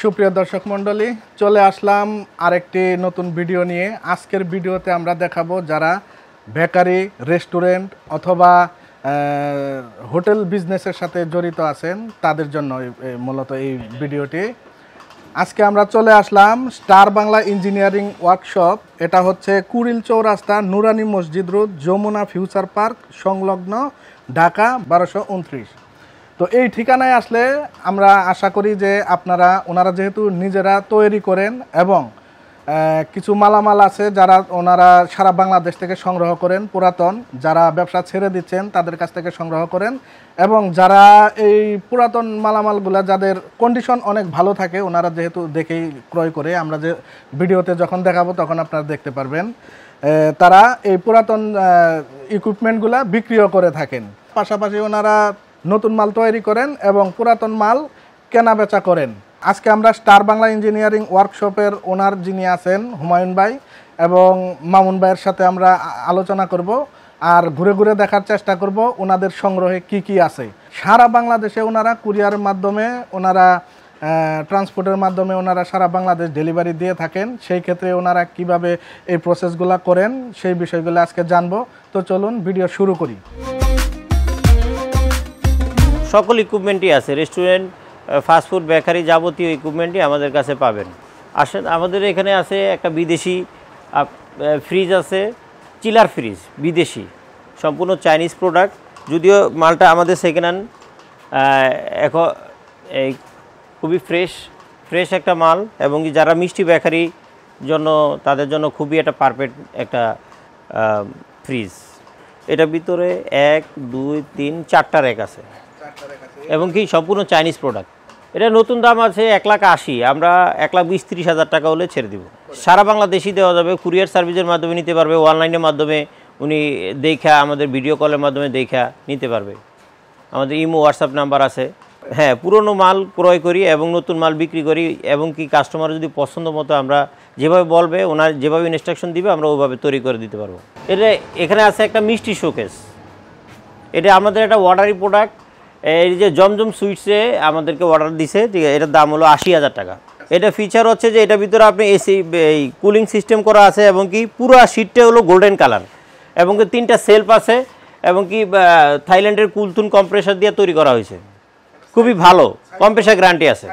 সুপ্রিয় দর্শক মণ্ডলী, চলে আসলাম আরেকটি নতুন ভিডিও নিয়ে। আজকের ভিডিওতে আমরা দেখাবো যারা বেকারি, রেস্টুরেন্ট অথবা হোটেল বিজনেসের সাথে জড়িত আছেন তাদের জন্য মূলত এই ভিডিওটি। আজকে আমরা চলে আসলাম স্টার বাংলা ইঞ্জিনিয়ারিং ওয়ার্কশপ। এটা হচ্ছে কুড়িল চৌরাস্তা, নুরানি মসজিদ রোড, যমুনা ফিউচার পার্ক সংলগ্ন, ঢাকা 1229। তো এই ঠিকানায় আসলে আমরা আশা করি যে ওনারা যেহেতু নিজেরা তৈরি করেন এবং কিছু মালামাল আছে যারা ওনারা সারা বাংলাদেশ থেকে সংগ্রহ করেন, পুরাতন যারা ব্যবসা ছেড়ে দিচ্ছেন তাদের কাছ থেকে সংগ্রহ করেন, এবং যারা এই পুরাতন মালামালগুলো যাদের কন্ডিশন অনেক ভালো থাকে ওনারা যেহেতু দেখেই ক্রয় করে, আমরা যে ভিডিওতে যখন দেখাবো তখন আপনারা দেখতে পারবেন, তারা এই পুরাতন ইকুইপমেন্টগুলো বিক্রিও করে থাকেন। পাশাপাশি ওনারা নতুন মাল তৈরি করেন এবং পুরাতন মাল কেনা বেচা করেন। আজকে আমরা স্টার বাংলা ইঞ্জিনিয়ারিং ওয়ার্কশপের ওনার যিনি আছেন হুমায়ুন ভাই এবং মামুন ভাইয়ের সাথে আমরা আলোচনা করব আর ঘুরে ঘুরে দেখার চেষ্টা করব ওনাদের সংগ্রহে কি কি আছে। সারা বাংলাদেশে ওনারা কুরিয়ারের মাধ্যমে, ওনারা ট্রান্সপোর্টের মাধ্যমে ওনারা সারা বাংলাদেশ ডেলিভারি দিয়ে থাকেন। সেই ক্ষেত্রে ওনারা কিভাবে এই প্রসেসগুলো করেন সেই বিষয়গুলো আজকে জানবো। তো চলুন ভিডিও শুরু করি। সকল ইকুইপমেন্টই আছে, রেস্টুরেন্ট, ফাস্টফুড, বেকারি যাবতীয় ইকুইপমেন্টই আমাদের কাছে পাবেন। আসেন, আমাদের এখানে আছে একটা বিদেশি ফ্রিজ আছে, চিলার ফ্রিজ, বিদেশি, সম্পূর্ণ চাইনিজ প্রোডাক্ট। যদিও মালটা আমাদের সেকেন্ড হ্যান্ড, এখন এই খুবই ফ্রেশ একটা মাল, এবং যারা মিষ্টি বেকারি জন্য তাদের জন্য খুবই একটা পারফেক্ট একটা ফ্রিজ। এটার ভিতরে 1, 2, 3, 4টা র্যাক আছে এবং কি সম্পূর্ণ চাইনিজ প্রোডাক্ট। এটা নতুন দাম আছে 1,80,000, আমরা 1,20,000-30,000 টাকা হলে ছেড়ে দিব। সারা বাংলাদেশই দেওয়া যাবে, কুরিয়ার সার্ভিসের মাধ্যমে নিতে পারবে, অনলাইনের মাধ্যমে উনি দেখা, আমাদের ভিডিও কলের মাধ্যমে দেখা নিতে পারবে। আমাদের ইমো, হোয়াটসঅ্যাপ নাম্বার আছে। হ্যাঁ, পুরনো মাল ক্রয় করি এবং নতুন মাল বিক্রি করি, এবং কি কাস্টমার যদি পছন্দ মতো আমরা যেভাবে বলবে, ওনার যেভাবে ইনস্ট্রাকশন দিবে আমরা ওইভাবে তৈরি করে দিতে পারবো। এখানে আছে একটা মিষ্টি শোকেস। এটা আমাদের একটা অর্ডারি প্রোডাক্ট। এই যে জমজম সুইটসে আমাদেরকে অর্ডার দিছে, ঠিক আছে, এটার দাম হলো 80,000 টাকা। এটা ফিচার হচ্ছে যে এটার ভিতরে আপনি এসি, এই কুলিং সিস্টেম করা আছে, এবং কি পুরো শীটটা হলো গোল্ডেন কালার, এবং কি 3টা সেলফ আছে, এবং কি থাইল্যান্ডের কুলতুন কম্প্রেসার দিয়ে তৈরি করা হয়েছে। খুবই ভালো, কম্প্রেসার গ্যারান্টি আছে।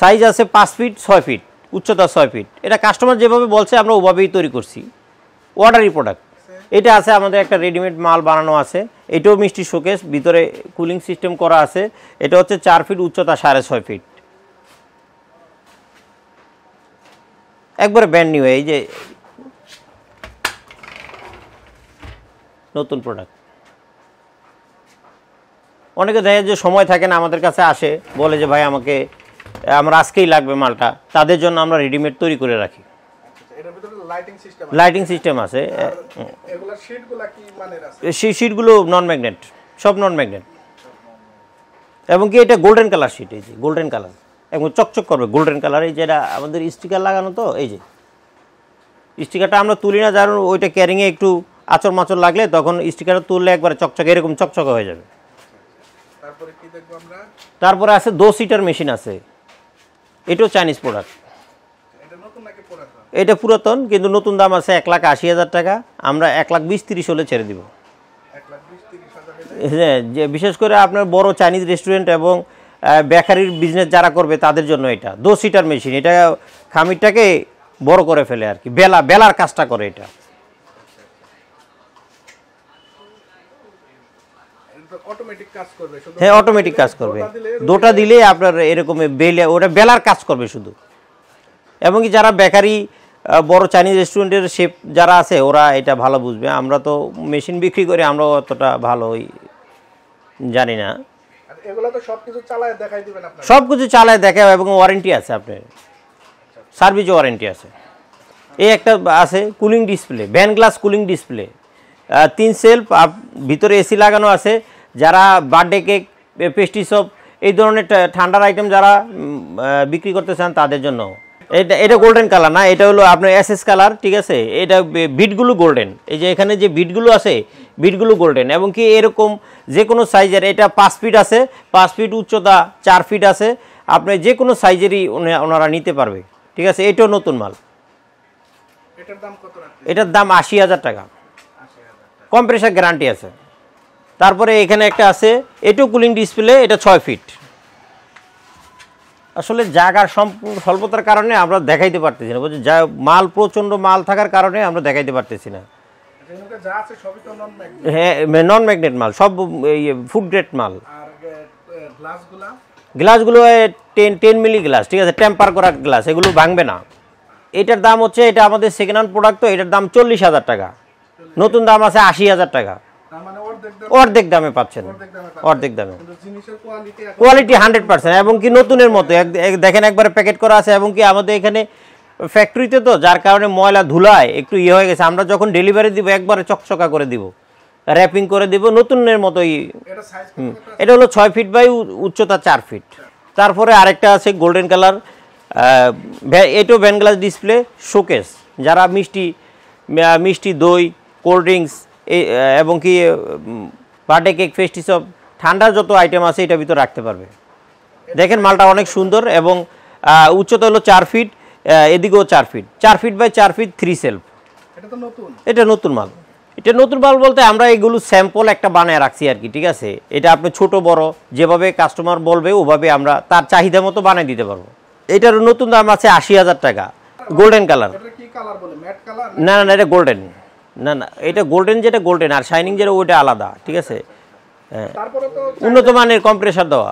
সাইজ আছে 5 ফিট 6 ফিট, উচ্চতা 6 ফিট। এটা কাস্টমার যেভাবে বলছে আমরা ওভাবেই তৈরি করছি, অর্ডারি প্রোডাক্ট। এটা আছে আমাদের একটা রেডিমেড মাল বানানো আছে, এটাও মিষ্টি শোকেস, ভিতরে কুলিং সিস্টেম করা আছে। এটা হচ্ছে 4 ফিট, উচ্চতা 6.5 ফিট, একবারে ব্র্যান্ড নিউ। এই যে নতুন প্রোডাক্ট। অনেকে দেখে যে সময় থাকে না, আমাদের কাছে আসে, বলে যে ভাই আমার আজকেই লাগবে মালটা, তাদের জন্য আমরা রেডিমেড তৈরি করে রাখি। লাইটিং সিস্টেম আছে। সেই শিটগুলো নন ম্যাগনেট, সব নন ম্যাগনেট, এবং কি এটা গোল্ডেন কালার শিট। এই যে গোল্ডেন কালার, এবং চকচক করবে গোল্ডেন কালার। এই যেটা আমাদের স্টিকার লাগানো, তো এই যে স্টিকারটা আমরা তুলি না, যার ওইটা ক্যারিংয়ে একটু আচর মাচর লাগলে তখন স্টিকারটা তুললে একবারে চকচকে, এরকম চকচকে হয়ে যাবে। তারপরে আছে 2 সিটার মেশিন আছে, এটাও চাইনিজ প্রোডাক্ট। এটা পুরাতন, কিন্তু নতুন দাম আছে 1,80,000 টাকা, আমরা 1,20,000-30,000 হলে ছেড়ে দিব। হ্যাঁ, যে বিশেষ করে আপনার বড় চাইনিজ রেস্টুরেন্ট এবং বেকারির বিজনেস যারা করবে তাদের জন্য এটা 2 সিটার মেশিন। এটা খামিরটাকে বড় করে ফেলে আর কি, বেলার কাজটা করে এটা। হ্যাঁ, অটোমেটিক কাজ করবে। দুটা দিলে আপনার এরকম ওটা বেলার কাজ করবে শুধু। এবং কি যারা বেকারি, বড় চাইনিজ রেস্টুরেন্টের শেফ যারা আছে ওরা এটা ভালো বুঝবে। আমরা তো মেশিন বিক্রি করি, আমরা অতটা ভালোই জানি না। সব কিছু চালায় দেখা, এবং ওয়ারেন্টি আছে, আপনার সার্ভিস ওয়ারেন্টি আছে। এই একটা আছে cooling display, van glass cooling display, 3 self, ভিতরে এসি লাগানো আছে। যারা বার্থডে কেক, পেস্ট্রি শপ, এই ধরনের ঠান্ডার আইটেম যারা বিক্রি করতে চান তাদের জন্য। এটা গোল্ডেন কালার না, এটা হলো আপনার এসএস কালার, ঠিক আছে। এটা বিটগুলো গোল্ডেন, এই যে এখানে যে বিটগুলো আছে বিটগুলো গোল্ডেন, এবং কি এরকম যে কোনো সাইজের। এটা 5 ফিট আছে, 5 ফিট উচ্চতা, 4 ফিট আছে, আপনি যে কোনো সাইজেরই ওনারা নিতে পারবে, ঠিক আছে। এটাও নতুন মাল। এটার দাম কত রাখছেন? এটার দাম 80,000 টাকা, কম্প্রেসার গ্যারান্টি আছে। তারপরে এখানে একটা আছে, এটাও কুলিং ডিসপ্লে, এটা 6 ফিট। আসলে জায়গার স্বল্পতার কারণে আমরা দেখাইতে পারতেছি না, বুঝছেন, যা মাল প্রচণ্ড মাল থাকার কারণে আমরা দেখাইতে পারতেছি না। এখানে যা আছে সবই তো নন ম্যাগনেট। হ্যাঁ, নন ম্যাগনেট মাল, সব ফুড গ্রেড মাল। আর গ্লাসগুলা? গ্লাসগুলো 10 মিলি গ্লাস, ঠিক আছে, টেম্পার করা গ্লাস, এগুলো ভাঙবে না। এটার দাম হচ্ছে, এটা আমাদের সেকেন্ড হ্যান্ড প্রোডাক্ট, তো এটার দাম 40,000 টাকা। নতুন দাম আছে 80,000 টাকা। তার মানে অর্ধেক দামে পাচ্ছেন, অর্ধেক দামে। কিন্তু জিনিসের কোয়ালিটি কোয়ালিটি 100%, এবং কি নতুনের মতো। দেখেন একবারে প্যাকেট করা আছে, এবং কি আমাদের এখানে ফ্যাক্টরিতে তো, যার কারণে ময়লা ধুলায় একটু হয়ে গেছে। আমরা যখন ডেলিভারি দিব একবারে চকচকা করে দিব, র্যাপিং করে দিব নতুনের মতোই। এটা সাইজ এটা হলো 6 ফিট বাই উচ্চতা 4 ফিট। তারপরে আরেকটা আছে গোল্ডেন কালার, এটাও ভ্যান গ্লাস ডিসপ্লে, শোকেস। যারা মিষ্টি দই, কোল্ড ড্রিঙ্কস এবং কি বার্থডে কেক, পেস্ট্রি, সব ঠান্ডার যত আইটেম আছে এটার ভিতরে রাখতে পারবে। দেখেন মালটা অনেক সুন্দর, এবং উচ্চতা হলো 4 ফিট, এদিকেও 4 feet, 4 feet by 4 feet, 3 shelf. এটা তো নতুন। এটা নতুন মাল। এটা নতুন মাল বলতে আমরা এগুলো স্যাম্পল একটা বানায় রাখছি আর কি, ঠিক আছে। এটা আপনি ছোট বড় যেভাবে কাস্টমার বলবে ওভাবে আমরা তার চাহিদা মতো বানিয়ে দিতে পারবো। এটার নতুন দাম আছে 80,000 টাকা, গোল্ডেন কালার। এটা কি কালার বলে? Matte colour? না না, এটা গোল্ডেন। না না, এটা গোল্ডেন, যেটা গোল্ডেন, আর শাইনিং যেটা ওইটা আলাদা, ঠিক আছে। হ্যাঁ, তারপরে তো উন্নত মানের কম্প্রেসার দেওয়া,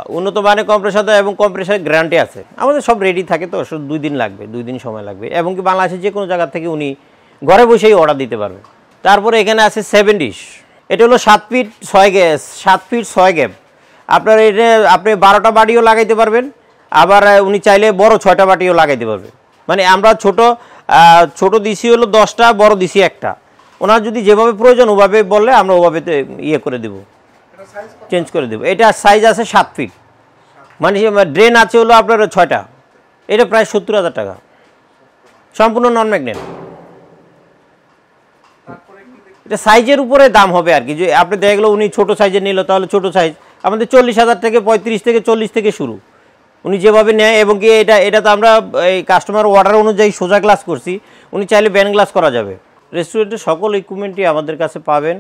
এবং কম্প্রেসার গ্যারান্টি আছে। আমাদের সব রেডি থাকে, তো 2 দিন লাগবে, 2 দিন সময় লাগবে, এবং কি বাংলাদেশের যে কোনো জায়গা থেকে উনি ঘরে বসেই অর্ডার দিতে পারবে। তারপরে এখানে আছে 7 ডিশ। এটা হলো 7 ফিট 6 গ্যাপ। আপনার এটা আপনি 12টা বাটিও লাগাইতে পারবেন, আবার উনি চাইলে বড় 6টা বাটিও লাগাইতে পারবে। মানে আমরা ছোট দিছি হলো 10টা, বড় দিছি একটা। ওনার যদি যেভাবে প্রয়োজন ওভাবে বললে আমরা ওভাবে করে দেবো, চেঞ্জ করে দেবো। এটা সাইজ আছে 7 ফিট, মানে ড্রেন আছে হলো আপনার 6টা। এটা প্রায় 70,000 টাকা, সম্পূর্ণ নন ম্যাগনেট। এটা সাইজের উপরে দাম হবে আর কি। যে আপনি দেখা গেলো উনি ছোটো সাইজের নিল, তাহলে ছোটো সাইজ আমাদের 40,000 থেকে 35 থেকে 40 থেকে শুরু, উনি যেভাবে নেয়। এবং কি এটা তো আমরা এই কাস্টমার অর্ডার অনুযায়ী সোজা গ্লাস করছি, উনি চাইলে ব্যান গ্লাস করা যাবে। রেস্টুরেন্টের সকল ইকুইপমেন্টই আমাদের কাছে পাবেন।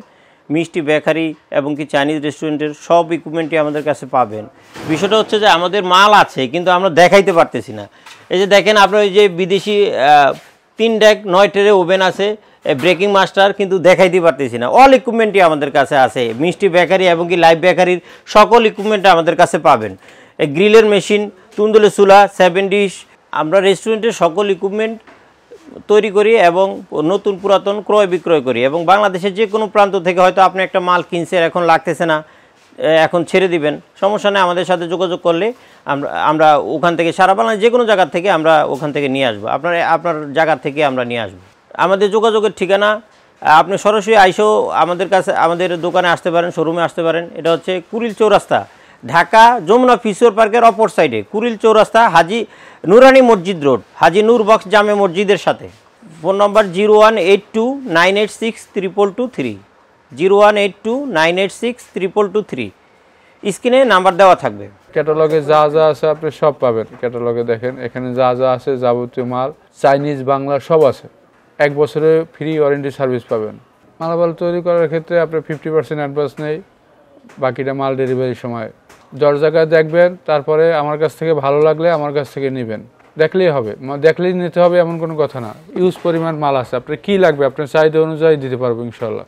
মিষ্টি বেকারি এবং কি চাইনিজ রেস্টুরেন্টের সব ইকুইপমেন্টই আমাদের কাছে পাবেন। বিষয়টা হচ্ছে যে আমাদের মাল আছে, কিন্তু আমরা দেখাইতে পারতেছি না। এই যে দেখেন আপনার ওই যে বিদেশি 3 ডেক 9 ট্রে ওভেন আছে, ব্রেকিং মাস্টার, কিন্তু দেখাইতে পারতেছি না। অল ইকুইপমেন্টই আমাদের কাছে আছে। মিষ্টি বেকারি এবং কি লাইভ বেকারির সকল ইকুইপমেন্ট আমাদের কাছে পাবেন। গ্রিলের মেশিন, তুন্দুলের চুলা, 7 ডিশ। আমরা রেস্টুরেন্টের সকল ইকুইপমেন্ট তৈরি করি এবং নতুন পুরাতন ক্রয় বিক্রয় করি। এবং বাংলাদেশের যে কোনো প্রান্ত থেকে হয়তো আপনি একটা মাল কিনছেন, এখন লাগতেছে না, এখন ছেড়ে দিবেন, সমস্যা নেই। আমাদের সাথে যোগাযোগ করলে আমরা ওখান থেকে, সারা বাংলাদেশ যে কোনো জায়গা থেকে আমরা ওখান থেকে নিয়ে আসবো, আপনার জায়গা থেকে আমরা নিয়ে আসবো। আমাদের যোগাযোগের ঠিকানা, আপনি সরাসরি আইসেও আমাদের কাছে, আমাদের দোকানে আসতে পারেন, শোরুমে আসতে পারেন। এটা হচ্ছে কুড়িল চৌরাস্তা, ঢাকা যমুনা ফিশর পার্কের অপর সাইডে, কুড়িল চৌরাস্তা, হাজি নুরানি মসজিদ রোড, হাজি নূর বক্স জামে মসজিদের সাথে। ফোন নম্বর 0182986323, 0182986323। স্ক্রিনে নাম্বার দেওয়া থাকবে। ক্যাটালগে যা যা আছে আপনি সব পাবেন। ক্যাটালগে দেখেন, এখানে যা যা আছে যাবতীয় মাল, চাইনিজ, বাংলা সব আছে। 1 বছরের ফ্রি ওয়ারেন্টি সার্ভিস পাবেন। মালামাল তৈরি করার ক্ষেত্রে আপনি 50% অ্যাডভান্স নেই, বাকিটা মাল ডেলিভারির সময়। 10 জায়গায় দেখবেন, তারপরে আমার কাছ থেকে ভালো লাগলে আমার কাছ থেকে নেবেন। দেখলেই হবে, দেখলেই নিতে হবে এমন কোনো কথা না। ইউজ পরিমাণ মাল আছে, আপনার কী লাগবে আপনার চাহিদা অনুযায়ী দিতে পারবো ইনশাল্লাহ।